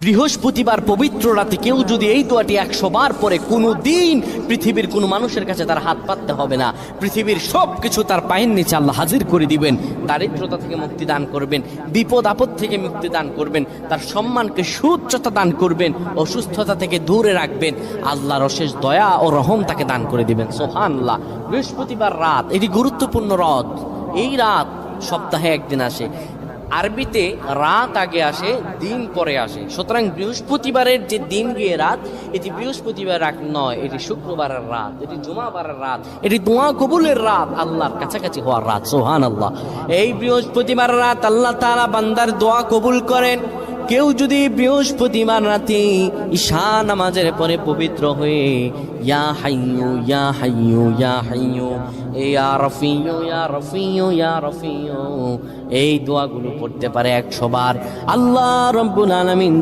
বৃহস্পতিবার পবিত্র রাতে কেউ যদি এই দোয়াটি 100 বার পরে, কোনো দিন পৃথিবীর কোনো মানুষের কাছে তার হাত পাততে হবে না। পৃথিবীর সব কিছু তার পায়ের নিচে আল্লাহ হাজির করে দিবেন। দারিদ্রতা থেকে মুক্তি দান করবেন, বিপদ আপদ থেকে মুক্তি দান করবেন, তার সম্মানকে সুউচ্চতা দান করবেন, অসুস্থতা থেকে দূরে রাখবেন। আল্লাহর অশেষ দয়া ও রহম তাকে দান করে দিবেন। সুবহানাল্লাহ। বৃহস্পতিবার রাত এটি গুরুত্বপূর্ণ রাত। এই রাত সপ্তাহে একদিন আসে। আরবিতে রাত আগে আসে, দিন পরে আসে। সুতরাং বৃহস্পতিবারের যে দিন গিয়ে রাত, এটি বৃহস্পতিবার রাত নয়, এটি শুক্রবারের রাত, এটি জুমাবারের রাত, এটি দোয়া কবুলের রাত, আল্লাহর কাছাকাছি হওয়ার রাত। সুবহানাল্লাহ। এই বৃহস্পতিবার রাত আল্লাহ তাআলা বান্দার দোয়া কবুল করেন। কেউ যদি বৃহস্পতিবার রাতে ঈশা নামাজের পরে পবিত্র হয়ে ইয়া হাইয়ু ইয়া হাইয়ু ইয়া হাইয়ু ইয়া রফিয়ু ইয়া রফিয়ু ইয়া রফিয়ু এই দোয়াগুলো পড়তে পারে 100 বার, আল্লাহ রাব্বুল আলামিন